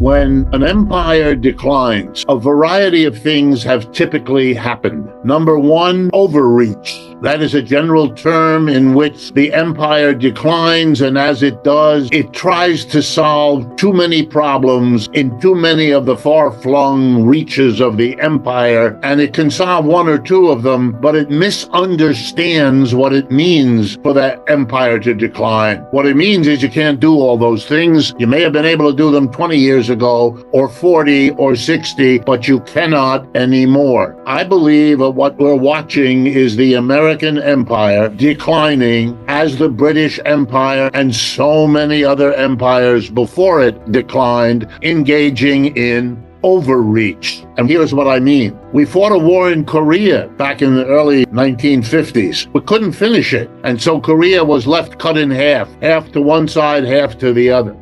When an empire declines, a variety of things have typically happened. Number one, overreach. That is a general term in which the empire declines, and as it does, it tries to solve too many problems in too many of the far-flung reaches of the empire, and it can solve one or two of them, but it misunderstands what it means for that empire to decline. What it means is you can't do all those things. You may have been able to do them 20 years ago, or 40 or 60, but you cannot anymore. I believe that what we're watching is the American empire declining as the British Empire and so many other empires before it declined, engaging in overreach. And here's what I mean. We fought a war in Korea back in the early 1950s. We couldn't finish it. And so Korea was left cut in half to one side, half to the other.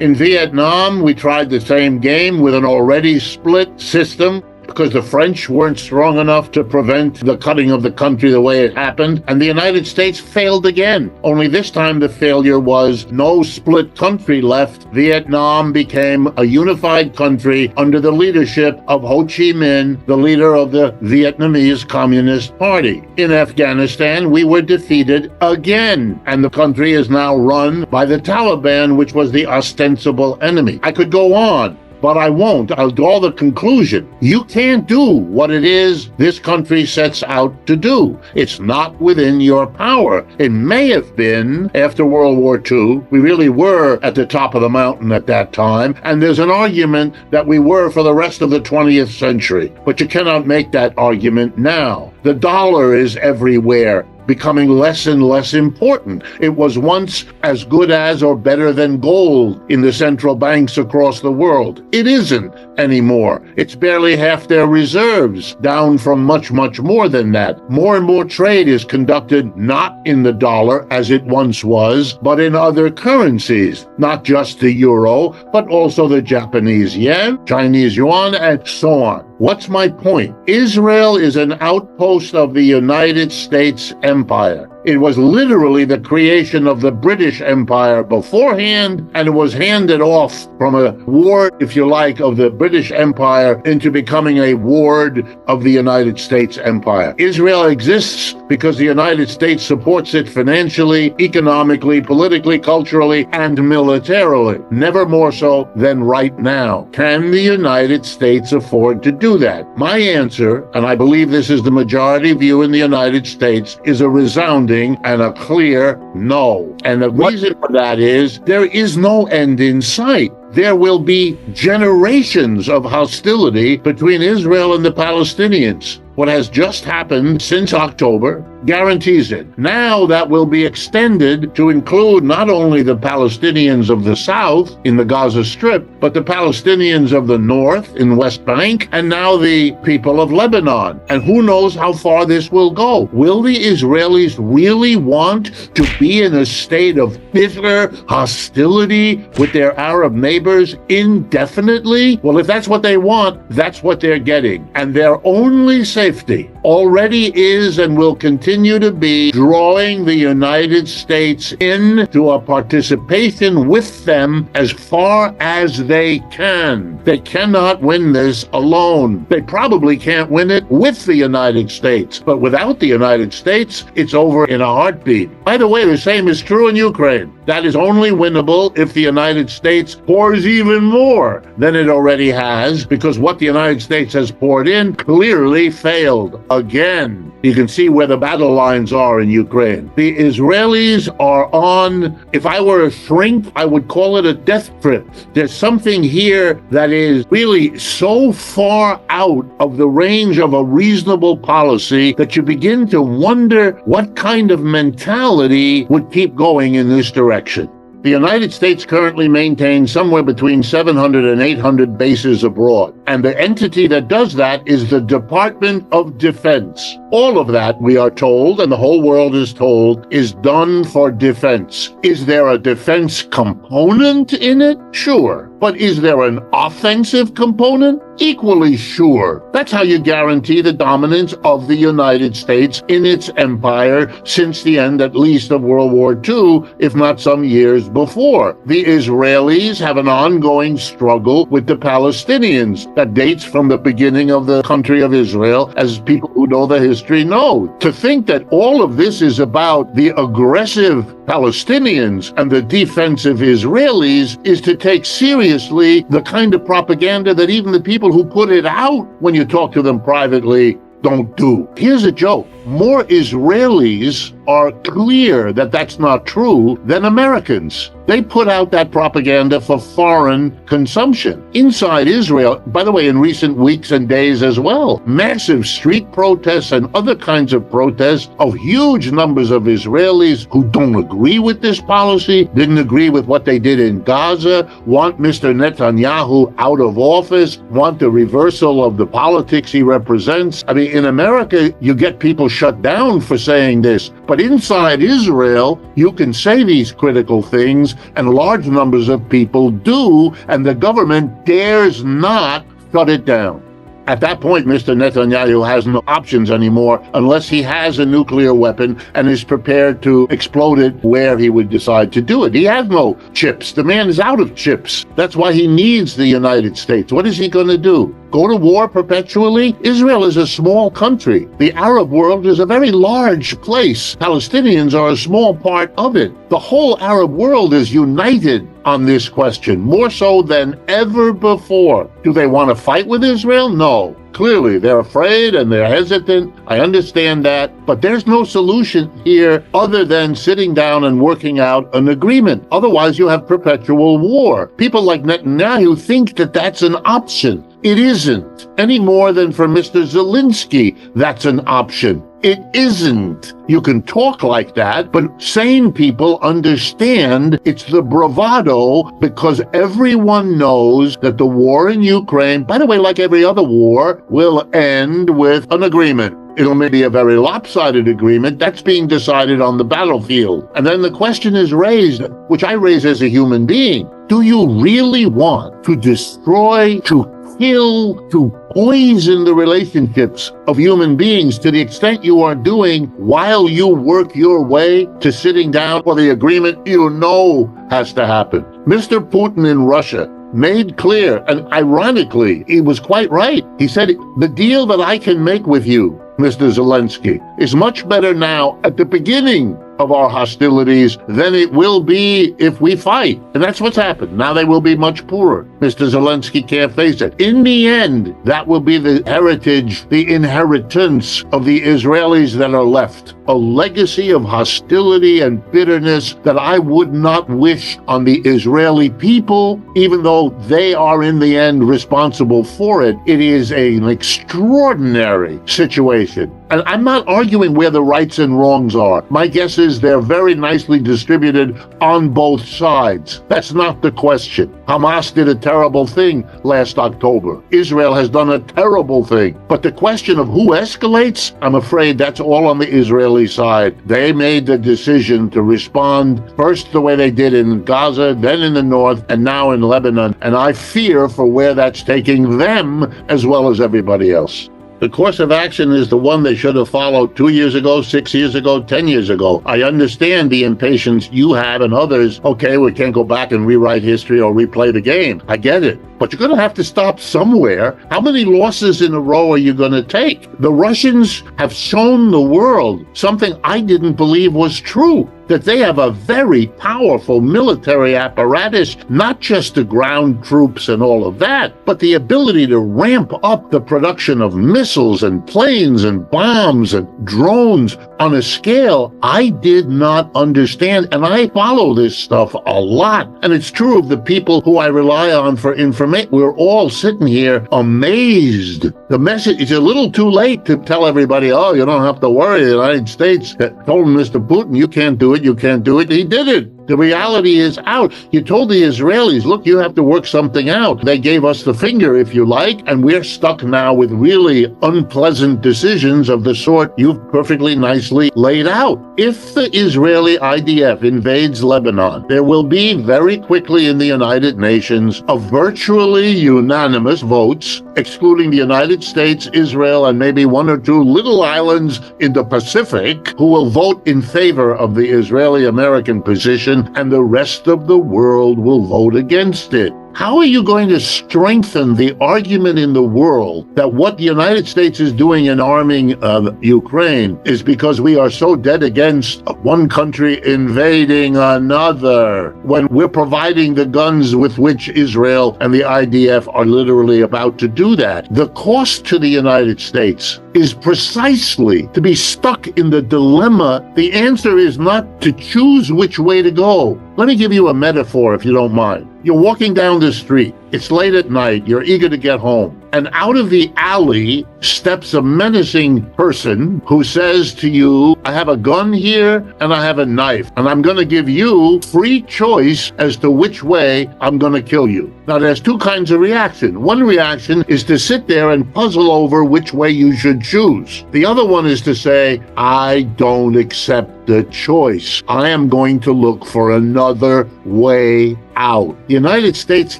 In Vietnam, we tried the same game with an already split system because the French weren't strong enough to prevent the cutting of the country the way it happened. And the United States failed again. Only this time the failure was no split country left. Vietnam became a unified country under the leadership of Ho Chi Minh, the leader of the Vietnamese Communist Party. In Afghanistan, we were defeated again, and the country is now run by the Taliban, which was the ostensible enemy. I could go on, but I won't. I'll draw the conclusion. You can't do what it is this country sets out to do. It's not within your power. It may have been after World War II. We really were at the top of the mountain at that time, and there's an argument that we were for the rest of the 20th century. But you cannot make that argument now. The dollar is everywhere, becoming less and less important. It was once as good as or better than gold in the central banks across the world. It isn't anymore. It's barely half their reserves, down from much, much more than that. More and more trade is conducted not in the dollar as it once was, but in other currencies, not just the euro, but also the Japanese yen, Chinese yuan, and so on. What's my point? Israel is an outpost of the United States Empire. It was literally the creation of the British Empire beforehand, and it was handed off from a ward, if you like, of the British Empire into becoming a ward of the United States Empire. Israel exists because the United States supports it financially, economically, politically, culturally, and militarily. Never more so than right now. Can the United States afford to do that? My answer, and I believe this is the majority view in the United States, is a resounding and a clear no. And the reason for that is there is no end in sight. There will be generations of hostility between Israel and the Palestinians. What has just happened since October guarantees it. Now that will be extended to include not only the Palestinians of the south in the Gaza Strip, but the Palestinians of the north in West Bank, and now the people of Lebanon. And who knows how far this will go? Will the Israelis really want to be in a state of bitter hostility with their Arab neighbors indefinitely? Well, if that's what they want, that's what they're getting. And their only safety already is and will continue to be drawing the United States into a participation with them as far as they can. They cannot win this alone. They probably can't win it with the United States, but without the United States, it's over in a heartbeat. By the way, the same is true in Ukraine. That is only winnable if the United States pours even more than it already has, because what the United States has poured in clearly failed again. You can see where the battle lines are in Ukraine. The Israelis are on, if I were a shrink, I would call it a death trip. There's something here that is really so far out of the range of a reasonable policy that you begin to wonder what kind of mentality would keep going in this direction. The United States currently maintains somewhere between 700 and 800 bases abroad, and the entity that does that is the Department of Defense. All of that, we are told, and the whole world is told, is done for defense. Is there a defense component in it? Sure. But is there an offensive component? Equally sure. That's how you guarantee the dominance of the United States in its empire since the end, at least, of World War II, if not some years before. The Israelis have an ongoing struggle with the Palestinians that dates from the beginning of the country of Israel, as people who know the history know. To think that all of this is about the aggressive Palestinians and the defensive Israelis is to take seriously the kind of propaganda that even the people who put it out, when you talk to them privately, don't do. Here's a joke. More Israelis are clear that that's not true than Americans. They put out that propaganda for foreign consumption. Inside Israel, by the way, in recent weeks and days as well, massive street protests and other kinds of protests of huge numbers of Israelis who don't agree with this policy, didn't agree with what they did in Gaza, want Mr. Netanyahu out of office, want the reversal of the politics he represents. I mean, in America, you get people shut down for saying this. But inside Israel, you can say these critical things, and large numbers of people do, and the government dares not shut it down. At that point, Mr. Netanyahu has no options anymore unless he has a nuclear weapon and is prepared to explode it where he would decide to do it. He has no chips. The man is out of chips. That's why he needs the United States. What is he going to do? Go to war perpetually? Israel is a small country. The Arab world is a very large place. Palestinians are a small part of it. The whole Arab world is united on this question, more so than ever before. Do they want to fight with Israel? No. Clearly, they're afraid and they're hesitant. I understand that. But there's no solution here other than sitting down and working out an agreement. Otherwise, you have perpetual war. People like Netanyahu think that that's an option. It isn't, any more than for Mr. Zelensky that's an option. It isn't. You can talk like that, but sane people understand it's the bravado because everyone knows that the war in Ukraine, by the way, like every other war, will end with an agreement. It'll maybe a very lopsided agreement. That's being decided on the battlefield. And then the question is raised, which I raise as a human being. Do you really want to destroy, to kill, to poison the relationships of human beings to the extent you are doing while you work your way to sitting down for the agreement you know has to happen? Mr. Putin in Russia made clear, and ironically, he was quite right. He said, the deal that I can make with you, Mr. Zelensky, is much better now at the beginning of our hostilities than it will be if we fight. And that's what's happened. Now they will be much poorer. Mr. Zelensky can't face it. In the end, that will be the heritage, the inheritance of the Israelis that are left. A legacy of hostility and bitterness that I would not wish on the Israeli people, even though they are in the end responsible for it. It is an extraordinary situation. And I'm not arguing where the rights and wrongs are. My guess is they're very nicely distributed on both sides. That's not the question. Hamas did a terrible thing last October. Israel has done a terrible thing. But the question of who escalates, I'm afraid that's all on the Israeli side. They made the decision to respond first the way they did in Gaza, then in the north, and now in Lebanon. And I fear for where that's taking them as well as everybody else. The course of action is the one they should have followed 2 years ago, 6 years ago, 10 years ago. I understand the impatience you have and others. Okay, we can't go back and rewrite history or replay the game. I get it. But you're going to have to stop somewhere. How many losses in a row are you going to take? The Russians have shown the world something I didn't believe was true, that they have a very powerful military apparatus, not just the ground troops and all of that, but the ability to ramp up the production of missiles and planes and bombs and drones on a scale I did not understand. And I follow this stuff a lot. And it's true of the people who I rely on for information. We're all sitting here amazed. The message is a little too late to tell everybody, oh, you don't have to worry. The United States told Mr. Putin, you can't do it, you can't do it. He did it. The reality is out. You told the Israelis, look, you have to work something out. They gave us the finger, if you like, and we're stuck now with really unpleasant decisions of the sort you've perfectly nicely laid out. If the Israeli IDF invades Lebanon, there will be very quickly in the United Nations a virtually unanimous votes, excluding the United States, Israel, and maybe one or two little islands in the Pacific, who will vote in favor of the Israeli-American position, and the rest of the world will vote against it. How are you going to strengthen the argument in the world that what the United States is doing in arming Ukraine is because we are so dead against one country invading another, when we're providing the guns with which Israel and the IDF are literally about to do that? The cost to the United States is precisely to be stuck in the dilemma. The answer is not to choose which way to go. Let me give you a metaphor, if you don't mind. You're walking down the street. It's late at night. You're eager to get home. And out of the alley steps a menacing person who says to you, I have a gun here and I have a knife, and I'm going to give you free choice as to which way I'm going to kill you. Now, there's two kinds of reaction. One reaction is to sit there and puzzle over which way you should choose. The other one is to say, I don't accept the choice. I am going to look for another way out. The United States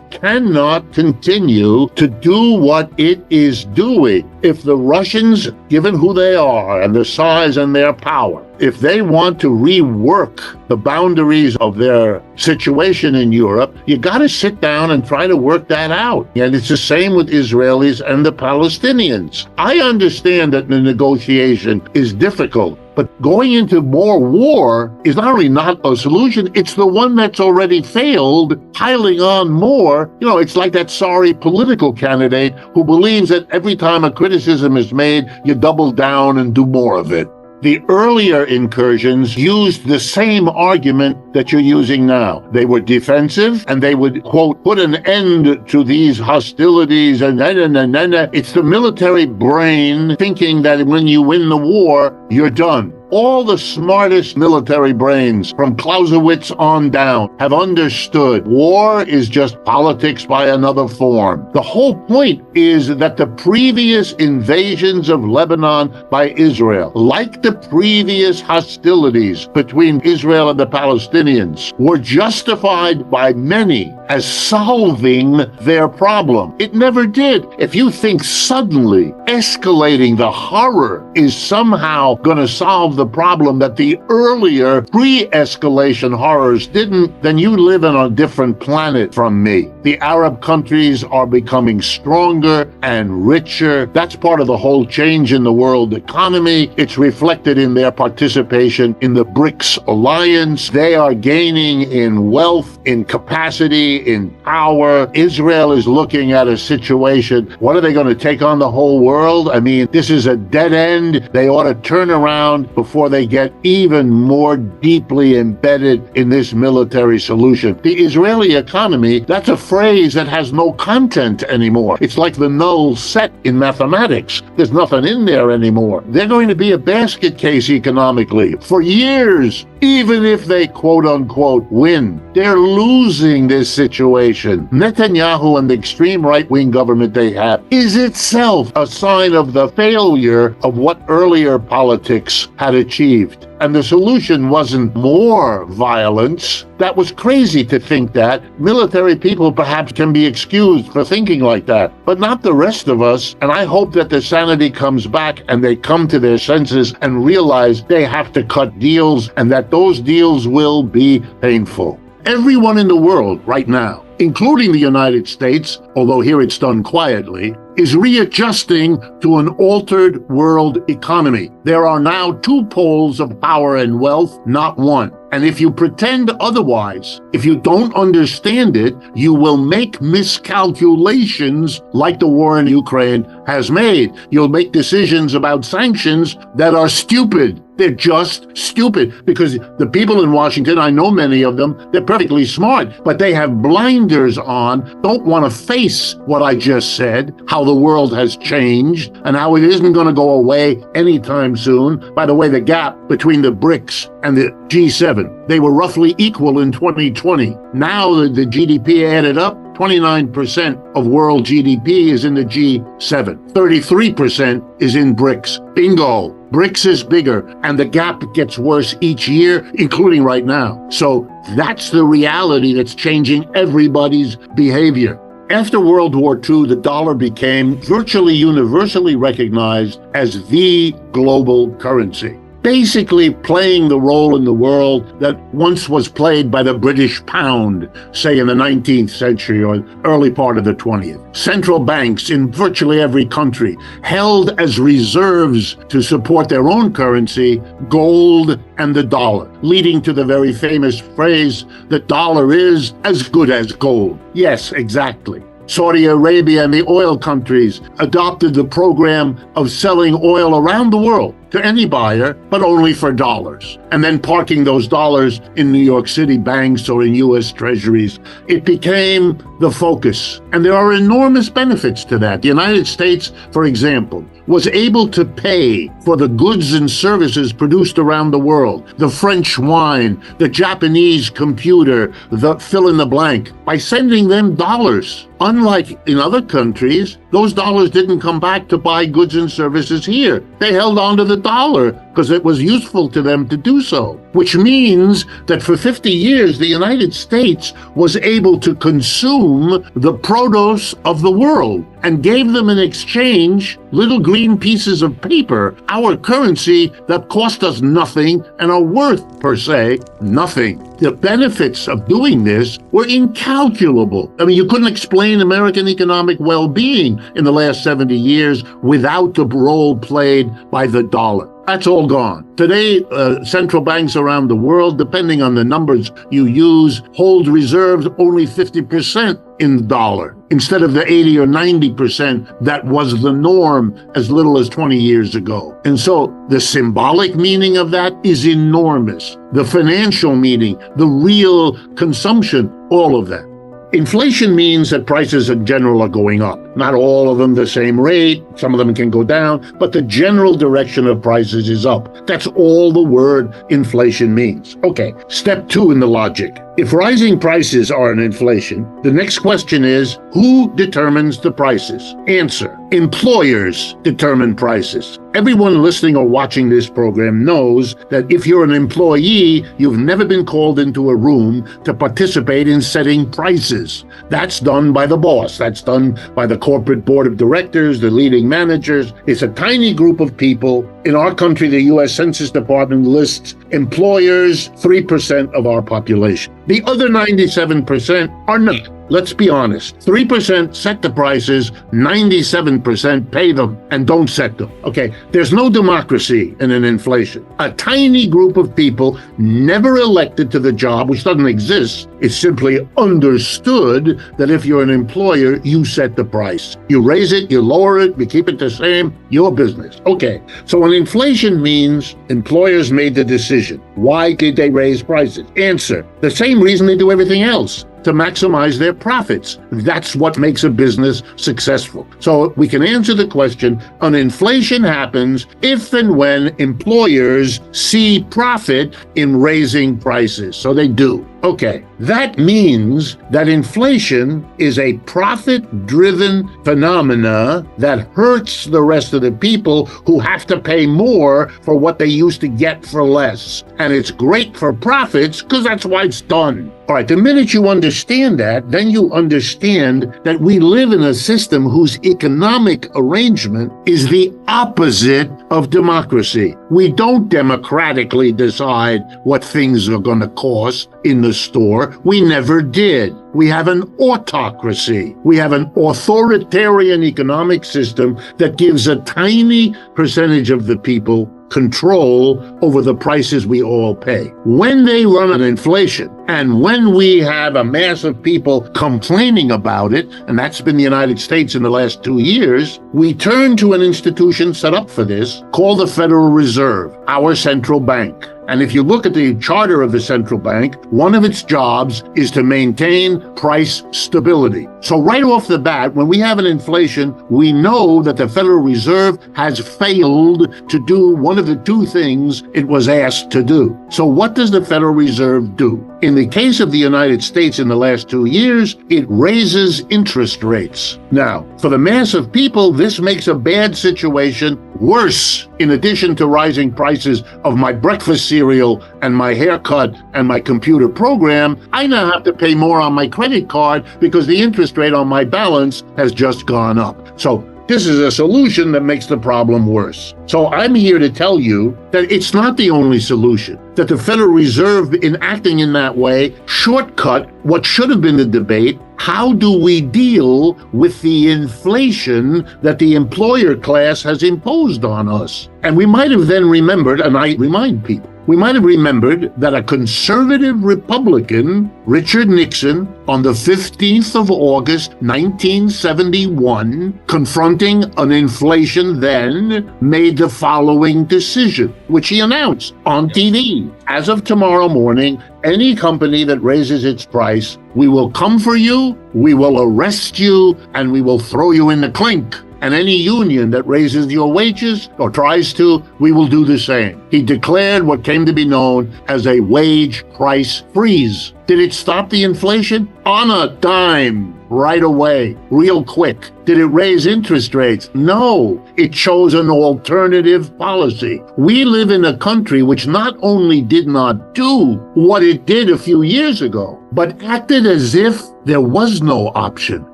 cannot continue to do what it is doing. If the Russians, given who they are and their size and their power, if they want to rework the boundaries of their situation in Europe, you got to sit down and try to work that out. And it's the same with Israelis and the Palestinians. I understand that the negotiation is difficult, but going into more war is not only not a solution, it's the one that's already failed, piling on more. You know, it's like that sorry political candidate who believes that every time a criticism is made, you double down and do more of it. The earlier incursions used the same argument that you're using now. They were defensive, and they would, quote, put an end to these hostilities, and it's the military brain thinking that when you win the war, you're done. All the smartest military brains, from Clausewitz on down, have understood war is just politics by another form. The whole point is that the previous invasions of Lebanon by Israel, like the previous hostilities between Israel and the Palestinians, were justified by many as solving their problem. It never did. If you think suddenly escalating the horror is somehow going to solve the problem that the earlier pre-escalation horrors didn't, then you live on a different planet from me. The Arab countries are becoming stronger and richer. That's part of the whole change in the world economy. It's reflected in their participation in the BRICS alliance. They are gaining in wealth, in capacity, in power. Israel is looking at a situation. What are they going to take on the whole world? I mean, this is a dead end. They ought to turn around before they get even more deeply embedded in this military solution. The Israeli economy, that's a phrase that has no content anymore. It's like the null set in mathematics. There's nothing in there anymore. They're going to be a basket case economically for years, even if they quote unquote win. They're losing this situation. Netanyahu and the extreme right-wing government they have is itself a sign of the failure of what earlier politics had achieved. And the solution wasn't more violence. That was crazy to think that. Military people perhaps can be excused for thinking like that, but not the rest of us. And I hope that the sanity comes back and they come to their senses and realize they have to cut deals, and that those deals will be painful. Everyone in the world right now, including the United States, although here it's done quietly, is readjusting to an altered world economy. There are now two poles of power and wealth, not one. And if you pretend otherwise, if you don't understand it, you will make miscalculations like the war in Ukraine has made. You'll make decisions about sanctions that are stupid. They're just stupid because the people in Washington, I know many of them, they're perfectly smart, but they have blinders on, don't want to face what I just said, how the world has changed and how it isn't going to go away anytime soon. By the way, the gap between the BRICS and the G7, they were roughly equal in 2020. Now the GDP added up, 29% of world GDP is in the G7. 33% is in BRICS. Bingo. BRICS is bigger, and the gap gets worse each year, including right now. So that's the reality that's changing everybody's behavior. After World War II, the dollar became virtually universally recognized as the global currency, basically playing the role in the world that once was played by the British pound, say in the 19th century or early part of the 20th. Central banks in virtually every country held as reserves to support their own currency gold and the dollar, leading to the very famous phrase, the dollar is as good as gold. Yes, exactly. Saudi Arabia and the oil countries adopted the program of selling oil around the world to any buyer, but only for dollars, and then parking those dollars in New York City banks or in U.S. treasuries. It became the focus, and there are enormous benefits to that. The United States, for example, was able to pay for the goods and services produced around the world, the French wine, the Japanese computer, the fill in the blank, by sending them dollars. Unlike in other countries, those dollars didn't come back to buy goods and services here. They held on to the dollar because it was useful to them to do so, which means that for 50 years, the United States was able to consume the produce of the world and gave them in exchange little green pieces of paper, our currency that cost us nothing and are worth, per se, nothing. The benefits of doing this were incalculable. I mean, you couldn't explain American economic well-being in the last 70 years without the role played by the dollar. That's all gone. Today, central banks around the world, depending on the numbers you use, hold reserves only 50% in the dollar, instead of the 80 or 90% that was the norm as little as 20 years ago. And so the symbolic meaning of that is enormous. The financial meaning, the real consumption, all of that. Inflation means that prices in general are going up. Not all of them the same rate. Some of them can go down, but the general direction of prices is up. That's all the word inflation means. Okay, step 2 in the logic. If rising prices are an inflation, the next question is, who determines the prices? Answer, employers determine prices. Everyone listening or watching this program knows that if you're an employee, you've never been called into a room to participate in setting prices. That's done by the boss. That's done by the corporate board of directors, the leading managers. It's a tiny group of people. In our country, the U.S. Census Department lists employers 3% of our population. The other 97% are not. Let's be honest. 3% set the prices, 97% pay them and don't set them. Okay, there's no democracy in an inflation. A tiny group of people never elected to the job, which doesn't exist. It's simply understood that if you're an employer, you set the price. You raise it, you lower it, you keep it the same, your business. Okay, so when inflation means employers made the decision. Why did they raise prices? Answer, the same reason they do everything else. To maximize their profits. That's what makes a business successful. So we can answer the question, an inflation happens if and when employers see profit in raising prices. So they do. Okay, that means that inflation is a profit-driven phenomena that hurts the rest of the people who have to pay more for what they used to get for less. And it's great for profits because that's why it's done. All right, the minute you understand that, then you understand that we live in a system whose economic arrangement is the opposite of democracy. We don't democratically decide what things are going to cost in the store. We never did. We have an autocracy. We have an authoritarian economic system that gives a tiny percentage of the people control over the prices we all pay. When they run an inflation, And when we have a mass of people complaining about it, and that's been the United States in the last 2 years, we turn to an institution set up for this called the Federal Reserve, our central bank. And if you look at the charter of the central bank, one of its jobs is to maintain price stability. So right off the bat, when we have an inflation, we know that the Federal Reserve has failed to do one of the two things it was asked to do. So what does the Federal Reserve do? In the case of the United States in the last 2 years, it raises interest rates. Now, for the mass of people, this makes a bad situation worse. In addition to rising prices of my breakfast cereal and my haircut and my computer program, I now have to pay more on my credit card because the interest rate on my balance has just gone up. So this is a solution that makes the problem worse. So I'm here to tell you that it's not the only solution, that the Federal Reserve, in acting in that way, shortcut what should have been the debate. How do we deal with the inflation that the employer class has imposed on us? And we might have then remembered, and I remind people, we might have remembered that a conservative Republican, Richard Nixon, on the 15th of August, 1971, confronting an inflation then, made the following decision, which he announced on TV. As of tomorrow morning, any company that raises its price, we will come for you, we will arrest you, and we will throw you in the clink. And any union that raises your wages or tries to, we will do the same. He declared what came to be known as a wage price freeze. Did it stop the inflation? On a dime, right away, real quick. Did it raise interest rates? No, it chose an alternative policy. We live in a country which not only did not do what it did a few years ago, but acted as if there was no option,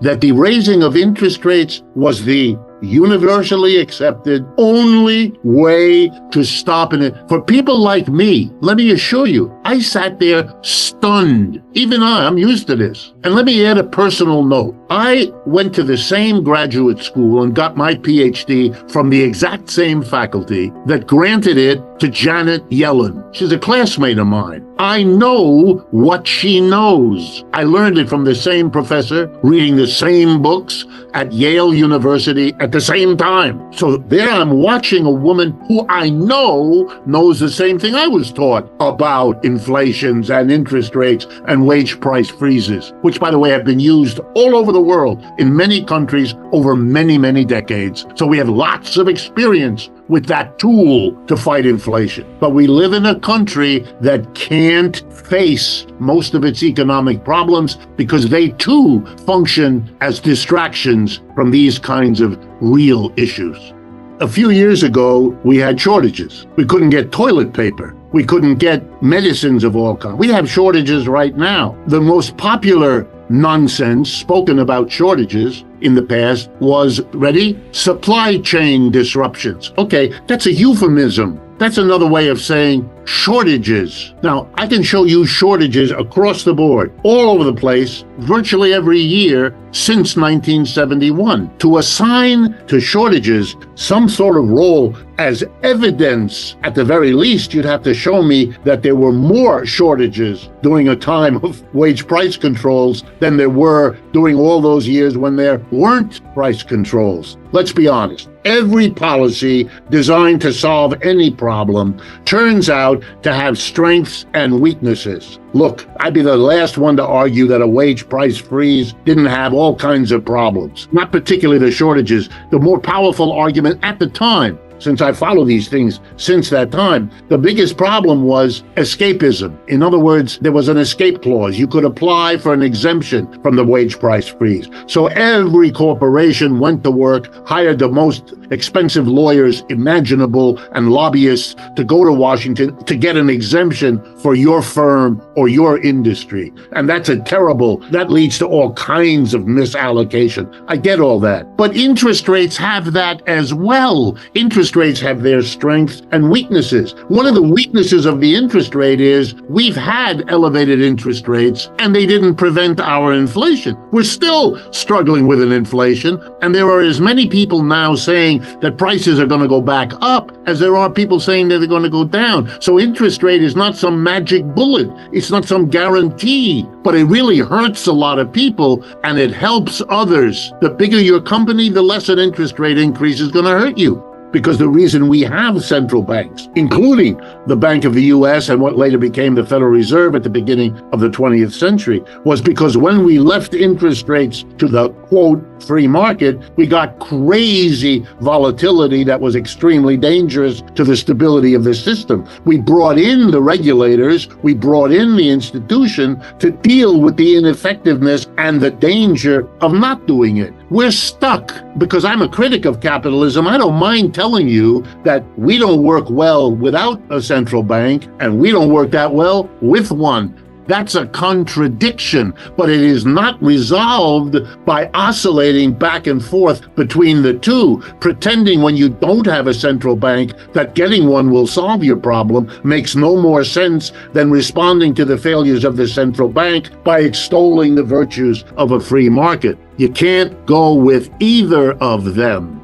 that the raising of interest rates was the universally accepted only way to stop it. For people like me, let me assure you, I sat there stunned. Even I'm used to this. And let me add a personal note. I went to the same graduate school and got my PhD from the exact same faculty that granted it to Janet Yellen. She's a classmate of mine. I know what she knows. I learned it from the same professor, reading the same books at Yale University at the same time. So there I'm watching a woman who I know knows the same thing I was taught about inflations and interest rates and wage price freezes, which, by the way, have been used all over the world in many countries over many, many decades. So we have lots of experience with that tool to fight inflation. But we live in a country that can't face most of its economic problems because they too function as distractions from these kinds of real issues. A few years ago, we had shortages. We couldn't get toilet paper. We couldn't get medicines of all kinds. We have shortages right now. The most popular nonsense spoken about shortages in the past was, ready? Supply chain disruptions. Okay, that's a euphemism. That's another way of saying shortages. Now, I can show you shortages across the board, all over the place, virtually every year since 1971. To assign to shortages some sort of role as evidence, at the very least, you'd have to show me that there were more shortages during a time of wage price controls than there were during all those years when there weren't price controls. Let's be honest. Every policy designed to solve any problem turns out to have strengths and weaknesses. Look, I'd be the last one to argue that a wage price freeze didn't have all kinds of problems, not particularly the shortages. The more powerful argument at the time, since I follow these things since that time, the biggest problem was escapism. In other words, there was an escape clause. You could apply for an exemption from the wage price freeze. So every corporation went to work, hired the most expensive lawyers imaginable and lobbyists to go to Washington to get an exemption for your firm or your industry. And that leads to all kinds of misallocation. I get all that. But interest rates have that as well. Interest interest rates have their strengths and weaknesses. One of the weaknesses of the interest rate is we've had elevated interest rates and they didn't prevent our inflation. We're still struggling with an inflation, and there are as many people now saying that prices are going to go back up as there are people saying that they're going to go down. So interest rate is not some magic bullet. It's not some guarantee, but it really hurts a lot of people and it helps others. The bigger your company, the less an interest rate increase is going to hurt you. Because the reason we have central banks, including the Bank of the US and what later became the Federal Reserve at the beginning of the 20th century, was because when we left interest rates to the, quote, free market, we got crazy volatility that was extremely dangerous to the stability of the system. We brought in the regulators, we brought in the institution to deal with the ineffectiveness and the danger of not doing it. We're stuck. Because I'm a critic of capitalism, I don't mind telling you that we don't work well without a central bank, and we don't work that well with one. That's a contradiction, but it is not resolved by oscillating back and forth between the two, pretending when you don't have a central bank that getting one will solve your problem makes no more sense than responding to the failures of the central bank by extolling the virtues of a free market. You can't go with either of them.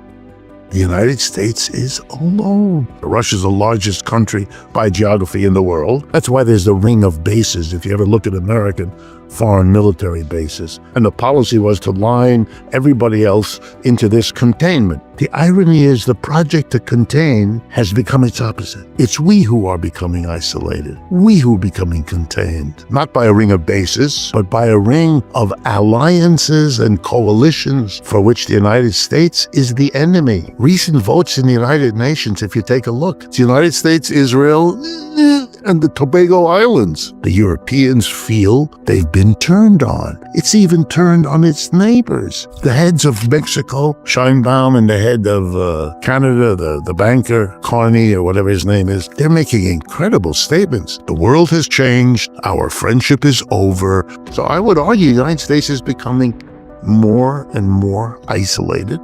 The United States is alone. Russia's the largest country by geography in the world. That's why there's a ring of bases, if you ever look at American foreign military bases. And the policy was to line everybody else into this containment. The irony is the project to contain has become its opposite. It's we who are becoming isolated. We who are becoming contained. Not by a ring of bases, but by a ring of alliances and coalitions for which the United States is the enemy. Recent votes in the United Nations, if you take a look, it's the United States, Israel, and the Tobago Islands. The Europeans feel they've been turned on. It's even turned on its neighbors. The heads of Mexico, Scheinbaum, and the head of Canada, the banker, Carney, or whatever his name is, they're making incredible statements. The world has changed. Our friendship is over. So I would argue the United States is becoming more and more isolated.